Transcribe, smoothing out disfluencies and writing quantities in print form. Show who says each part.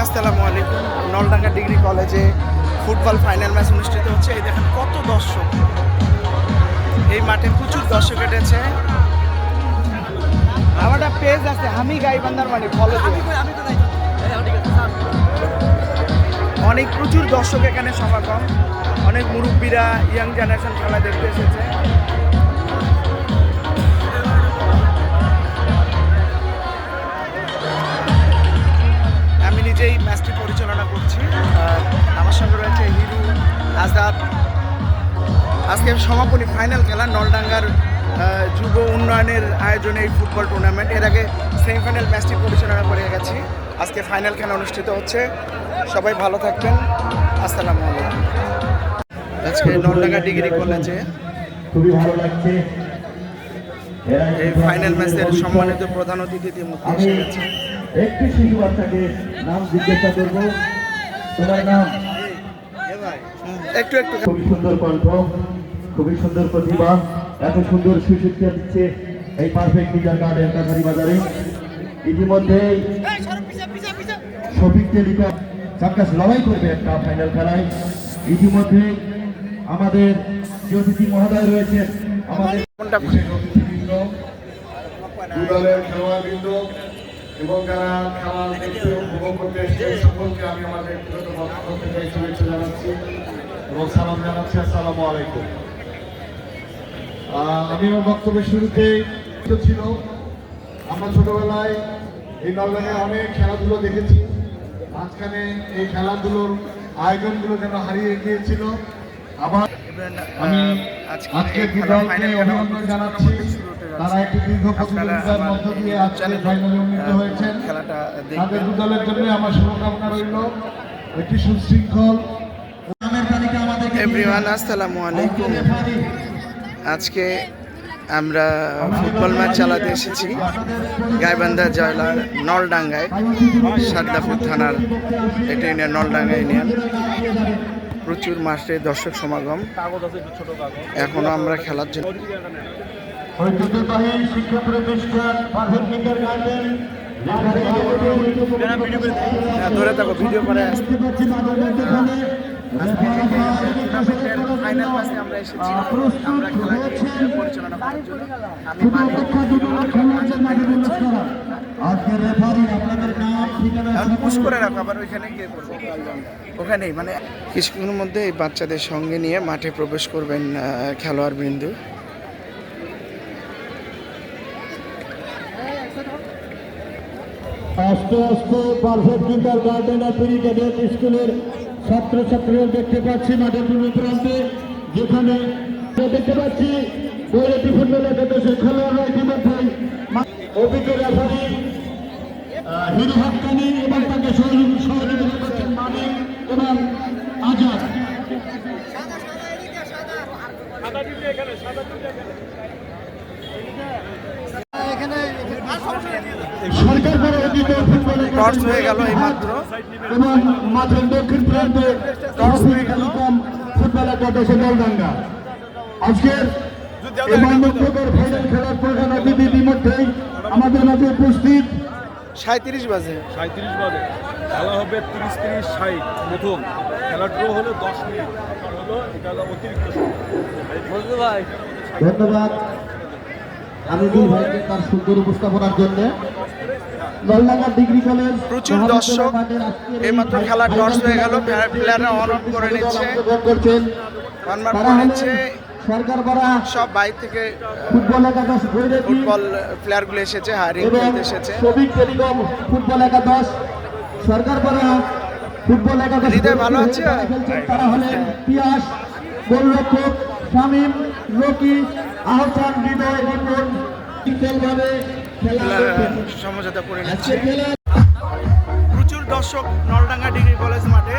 Speaker 1: আসসালামু আলাইকুম। নলডাঙ্গা ডিগ্রি কলেজে ফুটবল ফাইনাল ম্যাচ অনুষ্ঠিত হচ্ছে। এই দেখেন কত দর্শক, এই মাঠে প্রচুর দর্শক এটেছে। আমার একটা পেজ আছে, আমি গাইবান্ধার মানে ফলো দিই। অনেক প্রচুর দর্শক এখানে সমাগম, অনেক মুরব্বীরা ইয়াং জেনারেশন খেলা দেখতে এসেছে। আমি নিজেই ম্যাচটি পরিচালনা করছি, আমার সঙ্গে রয়েছে হিরু, আজাদ। আজকে সমাপনী ফাইনাল খেলা নলডাঙ্গার যুব উন্নয়নের আয়োজনে এই ফুটবল টুর্নামেন্ট। এর আগে সেমিফাইনাল ম্যাচটি পরিচালনা করে গেছি, আজকে ফাইনাল খেলা অনুষ্ঠিত হচ্ছে। সবাই ভালো থাকবেন, আসসালামু আলাইকুম। আজকে নলডাঙ্গা ডিগ্রি কলেজে
Speaker 2: খুবই ভালো লাগছে।
Speaker 1: এই ফাইনাল ম্যাচের সম্মানিত প্রধান অতিথি ইতিমধ্যে এসে গেছে।
Speaker 2: একটি শিশু বাচ্চাকে নাম জিজ্ঞাসা করব, তোমার নাম?
Speaker 1: একটু একটু
Speaker 2: খুবই সুন্দর কণ্ঠ, খুবই সুন্দর প্রতিভা, এত সুন্দর সুশিক্ষা দিচ্ছে এই পারফেক্ট টিচার গার্ডেন কাছারি বাজারে। ইতিমধ্যে শফিক টেলিকম চাক্কাস লড়াই করবে একটা ফাইনাল খেলায়। ইতিমধ্যে আমাদের যে অতিথি মহোদয় রয়েছেন, আমাদের
Speaker 3: দলের খেলোয়াড়বৃন্দ এবং যারা খেলা দেখতে উপভোগ করতে এসেছে সকলকে আমি আমার ব্যক্তিগত পক্ষ থেকে শুভেচ্ছা জানাচ্ছি এবং সালাম জানাচ্ছি। আসসালামু আলাইকুম। আমি আমার বক্তব্যের শুরুতে ছিল, আমরা ছোটবেলায় এই নলডাঙ্গায় অনেক খেলাধুলো দেখেছি। মাঝখানে এই খেলাধুলোর আয়োজনগুলো যেন হারিয়ে গিয়েছিল। আবার আমি আজকে দলকে অভিনন্দন জানাচ্ছি, তারা একটি দীর্ঘ প্রতিযোগিতার মধ্য দিয়ে আজকে ফাইনালে উন্নীত হয়েছেন। তাদের দু দলের জন্য আমার শুভকামনা রইল একটি সুশৃঙ্খল।
Speaker 1: এভরিওয়ান, আসসালামু আলাইকুম। আজকে আমরা ফুটবল ম্যাচ চালাতে এসেছি গাইবান্ধা জেলার নলডাঙ্গায়, সারদাপুর থানার এটা ইউনিয়ন, নলডাঙ্গা ইউনিয়ন। প্রচুর মাঠে দর্শক সমাগম, এখনো আমরা খেলার জন্য।
Speaker 2: ঐতিহ্যবাহী শিক্ষা প্রতিষ্ঠান পারফেক্ট টিচার গার্ডেন
Speaker 1: ধরে থাকো, ভিডিও করে আসতে। ফাইনাল ম্যাচে আমরা এসেছি, আমরা খেলাকে পরিচালনা করার জন্য। আমি পুশ করে রাখো, আবার ওইখানে গিয়ে করবো, ওখানেই মানে কিছুক্ষণের মধ্যে এই বাচ্চাদের সঙ্গে নিয়ে মাঠে প্রবেশ করবেন খেলোয়াড় বৃন্দু।
Speaker 2: আস্তে আস্তে পারফেক্ট টিচার গার্ডেন আর প্রি ক্যাডেট স্কুলের ছাত্রছাত্রীরা দেখতে পাচ্ছি মাঠের পূর্ব প্রান্তে, যেখানে দেখতে পাচ্ছি বৈরাটি ফুটবল একাদশের খেলোয়াড়রা ইতিমধ্যে অভিজ্ঞ রেফারি হিরু হাক্কানি এবং তাকে সহযোগিতা করছেন মানিক এবং আজাদ। সরকার
Speaker 1: টর্চ হয়ে গেল এই মাত্র,
Speaker 2: এবং মাঠের দক্ষিণ প্রান্তে
Speaker 1: টর্চ হয়ে গেল
Speaker 2: ফুটবল একাদশ নলডাঙ্গা। আজকের এই বান্ধবনগর ফাইনাল খেলার প্রধান অতিথি ইতিমধ্যেই আমাদের মাঝে উপস্থিত।
Speaker 1: 37 বাজে
Speaker 4: খেলা হবে 30-30-60 প্রথম খেলা ড্র হলো 10 মিনিট হলো, এটা হলো অতিরিক্ত সময়।
Speaker 2: ধন্যবাদ আমিনুল ভাইকে তার সুন্দর উপস্থাপনার জন্য। নলডাঙ্গা ডিগ্রি কলেজ
Speaker 1: প্রচুর দর্শক, এইমাত্র খেলা টর্চ হয়ে গেল, প্লেয়াররা অন অফ করে নিচ্ছে,
Speaker 2: করছেন।
Speaker 1: কনভার্ট করে নিচ্ছে।
Speaker 2: সরকার পাড়া
Speaker 1: সব বাইরে থেকে
Speaker 2: ফুটবল একাদশ
Speaker 1: ফুটবল প্লেয়ারগুলো এসেছে, হায়ারিং
Speaker 2: এবং
Speaker 1: খেলতে এসেছে।
Speaker 2: শফিক টেলিকম ফুটবল একাদশ সরকার পাড়া ফুটবল একাদশ
Speaker 1: হৃদয় ভালো আছে?
Speaker 2: তারা হলেন পিয়াস, গোলরক্ষক শামীম, রকি, আহসান, হৃদয়, রিপন। খেলভাবে খেলা
Speaker 1: সমঝোতা করে নিচ্ছে। প্রচুর দর্শক নলডাঙ্গা ডিগ্রি কলেজ মাঠে।